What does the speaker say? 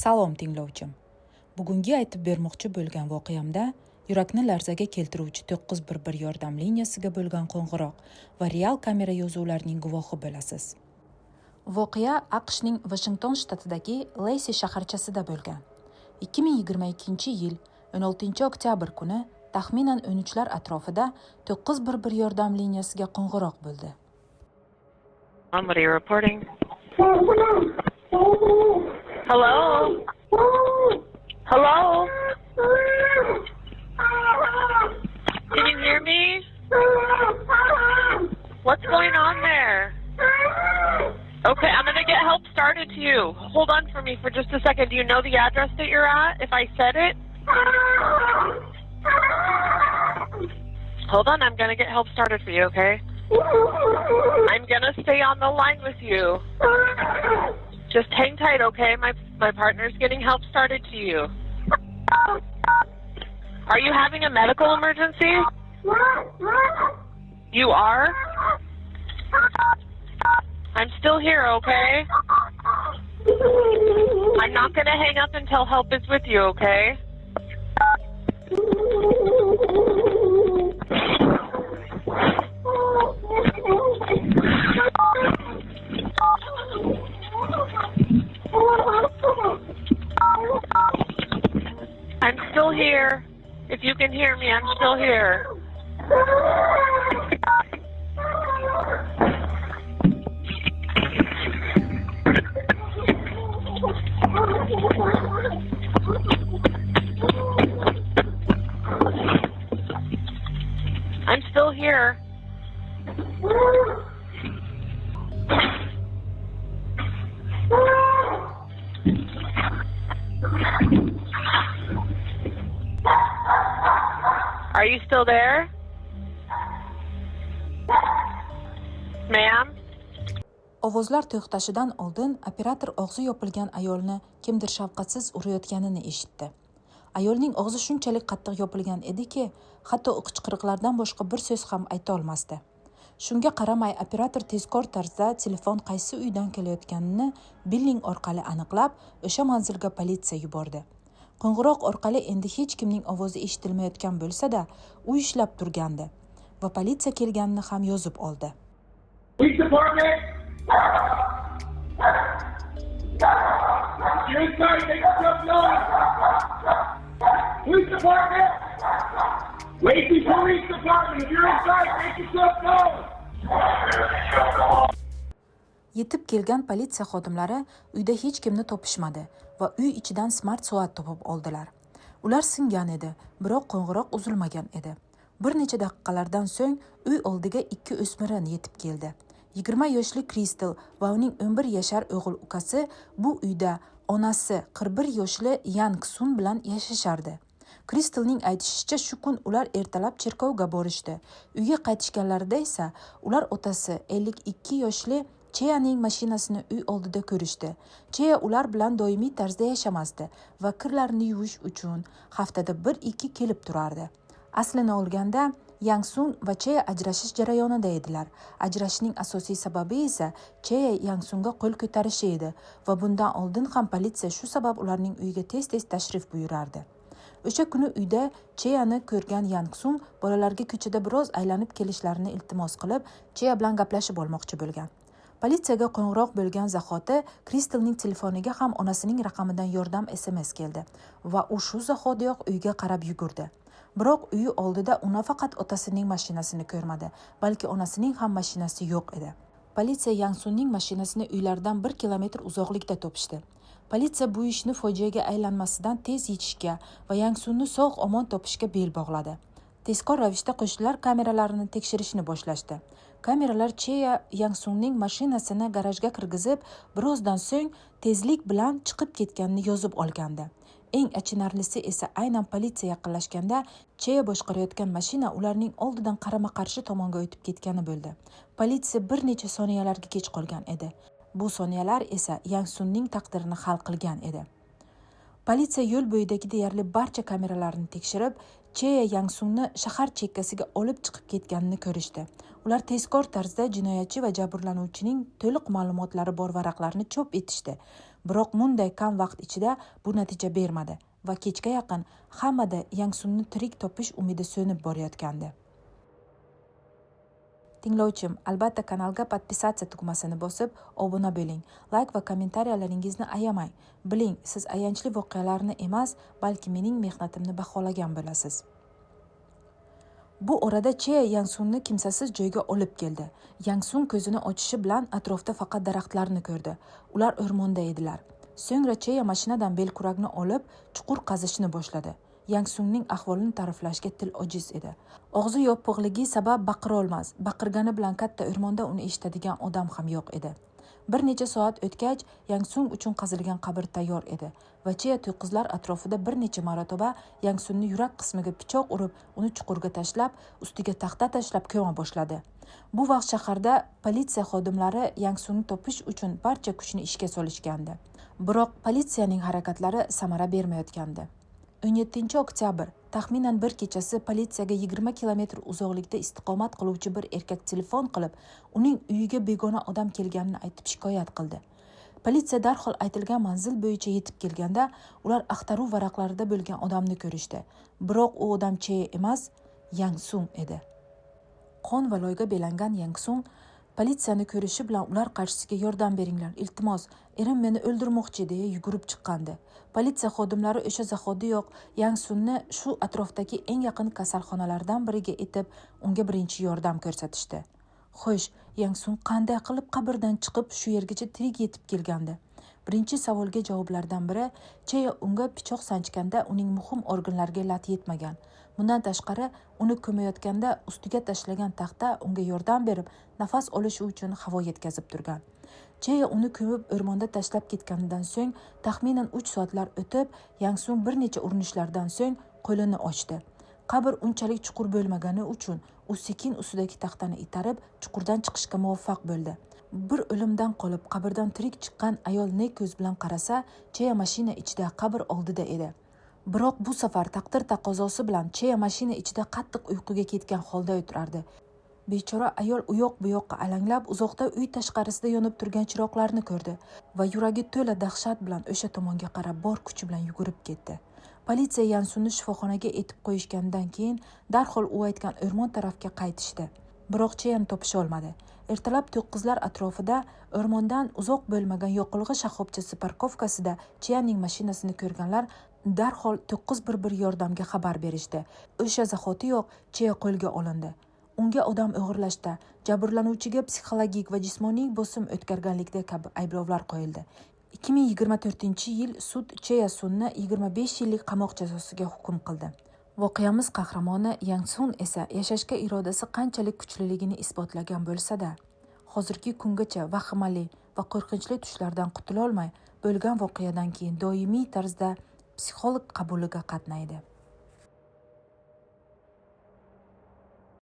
Salom tinglovchim. Bugungi aytib bermoqchi bo'lgan voqeamda yurakni larzaga keltiruvchi 911 yordam liniyasiga bo'lgan qo'ng'iroq va real kamera yozuvlarining guvohi bo'lasiz. Voqea AQShning Washington shtatidagi Lacey shaharchasida bo'lgan. 2022-yil 16-oktyabr kuni taxminan 13lar atrofida 911 yordam liniyasiga qo'ng'iroq bo'ldi. What are you reporting? Hello? Hello? Can you hear me? What's going on there? Okay, I'm going to get help started to you. Hold on for me for just a second. Do you know the address that you're at if I said it? Hold on, I'm going to get help started for you, okay? I'm going to stay on the line with you. Just hang tight, okay? My partner's getting help started to you. Are you having a medical emergency? You are? I'm still here, okay? I'm not going to hang up until help is with you, okay? I'm still here. If you can hear me, I'm still here. I'm still here. Are you still there? Ma'am? Ovozlar to'xtashidan oldin operator og'zi yopilgan ayolni kimdir shafqatsiz urayotganini eshitdi. Ayolning og'zi shunchalik qattiq yopilgan ediki, hatto qichqiriqlardan boshqa bir so'z ham ayta olmasdi. Shunga qaramay operator tezkor tarzda telefon qaysi uydan kelayotganini billing orqali aniqlab, o'sha manzilga politsiya yubordi. Qo'ng'iroq orqali endi hech kimning ovozi eshitilmayotgan bo'lsa-da, u ishlab turgandi va politsiya kelganini ham yozib oldi. Police department! You're inside, make yourself known! Police department! Lacey Police Department, if you're inside, make yourself known! Yetib kelgan politsiya xodimlari uyda hech kimni topishmadi va uy ichidan smart soat topib oldilar. Ular singan edi, biroq qo'ng'iroq uzilmagan edi. Bir necha daqiqalardan so'ng uy oldiga ikki o'smir yetib keldi. 20 yoshli Crystal va uning 11 yashar o'g'il ukasi bu uyda onasi 41 yoshli Yang Sun bilan yashashardi. Crystalning aytishicha, shu kun ular ertalab cherkovga borishdi. Uyga qaytishganlarida esa ular otasi 52 yoshli Cheyaning mashinasini uy oldida ko'rishdi. Cheya ular bilan doimiy tarzda yashamasdi va kirlarni yuvish uchun haftada 1-2 kelib turardi. Aslini olganda Yang Sun va Cheya ajrashish jarayonida edilar. Ajrashishning asosiy sababi esa Cheya Yang Sunga qo'l ko'tarishi edi va bundan oldin ham politsiya shu sabab ularning uyiga tez-tez tashrif buyurardi. O'sha kuni uyda Cheyani ko'rgan Yang Sun bolalarga ko'chada biroz aylanib kelishlarini iltimos qilib, Cheya bilan gaplashib olmoqchi bo'lgan. Politsiyaga qo'ng'iroq bo'lgan zahoti Crystalning telefoniga ham onasining raqamidan yordam SMS keldi va u shu zahotiyoq uyga qarab yugurdi. Biroq uyi oldida u nafaqat otasining mashinasini ko'rmadi, balki onasining ham mashinasi yo'q edi. Politsiya Yang Sunning mashinasini uylardan 1 kilometr uzoqlikda topishdi. Politsiya bu ishni fojiaga aylanmasidan tez yetishga va Yang Sunni sog'-omon topishga bel bog'ladi. Tezkor ravishda qo'shnilar kameralarini tekshirishni boshlashdi. Kameralar Cheya Yang Sunning mashinasini garajga kirgizib, birozdan so'ng tezlik bilan chiqib ketganini yozib olgandi. Eng achinarlisi esa aynan politsiya yaqinlashganda Cheya boshqarayotgan mashina ularning oldidan qarama-qarshi tomonga o'tib ketgani bo'ldi. Politsiya bir necha soniyalarga kech qolgan edi. Bu soniyalar esa Yang Sunning taqdirini hal qilgan edi. Politsiya yo'l bo'yidagi deyarli barcha kameralarni tekshirib, Cheya Yangsungni shahar chekkasiga olib chiqib ketganini ko'rishdi. Ular tezkor tarzda jinoyatchi va jabrlanuvchining to'liq ma'lumotlari bor varaqlarni chop etishdi. Biroq bunday kam vaqt ichida bu natija bermadi va kechga yaqin hammada Yangsungni tirik topish umidi so'nib borayotgandi. Tinglovchim, albatta kanalga podpisatsiya tugmasini bosib, obuna bo'ling. Like va kommentariyalaringizni ayamang. Biling, siz ayanchli voqealarni emas, balki mening mehnatimni baholagan bo'lasiz. Bu orada Cheya Yangsungni kimsasiz joyga olib keldi. Yangsung ko'zini ochishi bilan atrofda faqat daraxtlarni ko'rdi. Ular o'rmonda edilar. So'ngra Cheya mashinadan belkurakni olib, chuqur qazishni boshladi. Yangsungning ahvolini ta'riflashga til ojiz edi. Og'zi yopiqligi sabab baqira olmas. Baqirgani bilan katta o'rmonda uni eshitadigan odam ham yo'q edi. Bir necha soat o'tgach, Yangsung uchun qazilgan qabr tayyor edi va Cheya to'qqizlar atrofida bir necha marotaba Yangsungni yurak qismiga pichoq urib, uni chuqurga tashlab, ustiga taxta tashlab ko'ma boshladi. Bu vaqt shaharda politsiya xodimlari Yangsungni topish uchun barcha kuchni ishga solishgandi. Biroq politsiyaning harakatlari samara bermayotgandi. 17 oktyabr taxminan bir kechasi politsiyaga 20 kilometr uzoqlikda istiqomat qiluvchi bir erkak telefon qilib, uning uyiga begona odam kelganini aytib shikoyat qildi. Politsiya darhol aytilgan manzil bo'yicha yetib kelganda, ular axtaruv varaqlarida bo'lgan odamni ko'rishdi. Biroq u odam Cheya emas, Yangsung edi. Qon va loyga belangan Yangsung politsiyani ko'rishi bilan ular qarshisiga yordam beringlar, iltimos, erim meni o'ldirmoqchi deya yugurib chiqqandi. Politsiya xodimlari o'sha zahotiyoq Yangsungni shu atrofdagi eng yaqin kasalxonalardan biriga etib, unga birinchi yordam ko'rsatishdi. Xo'sh, Yangsung qanday qilib qabrdan chiqib shu yergacha tirik yetib kelgandi? Birinchi savolga javoblardan biri, Cheya unga pichoq sanchganda uning muhim organlariga lat yetmagan. Bundan tashqari, uni ko'mayotganda ustiga tashlagan taxta unga yordam berib, nafas olishi uchun havo yetkazib turgan. Cheya uni ko'mib o'rmonda tashlab ketganidan so'ng, taxminan 3 soatlar o'tib, Yangsung bir necha urinishlardan so'ng qo'lini ochdi. Qabr unchalik chuqur bo'lmagani uchun u sekin ustidagi taxtani itarib, chuqurdan chiqishga muvaffaq bo'ldi. Bir o'limdan qolib, qabrdan tirik chiqqan ayol ne ko'z bilan qarasa, Cheya mashina ichida qabr oldida edi. Biroq bu safar taqdir taqozosi bilan Cheya mashina ichida qattiq uyquga ketgan holda o'tirardi. Bechora ayol u yoq bu yoqqa alanglab, uzoqda uy tashqarisida yonib turgan chiroqlarni ko'rdi va yuragi to'la dahshat bilan o'sha tomonga qarab bor kuchi bilan yugurib ketdi. Politsiya Yangsungni shifoxonaga etib qo'yishgandan keyin darhol u aytgan o'rmon tarafga qaytishdi. Biroq Cheyani topisha olmadi. Ertalab to'qqizlar atrofida o'rmondan uzoq bo'lmagan yoqilg'i shoxobchasi parkovkasida Cheyaning mashinasini ko'rganlar darhol 911 yordamga xabar berishdi. O'sha zahotiyoq Cheya qo'lga olindi. Unga odam o'g'irlashda, jabrlanuvchiga psixologik va jismoniy bosim o'tkazganlikda kabi ayblovlar qo'yildi. 2024-yil sud Cheya Sunni 25 yillik qamoq jazosiga hukm qildi. Voqeamiz qahramoni Yangsung esa yashashga irodasi qanchalik kuchliligini isbotlagan bo'lsa-da, hozirgi kungacha vahimali va qo'rqinchli tushlardan qutula olmay, bo'lgan voqeadan keyin doimiy tarzda psixolog qabuliga qatnaydi.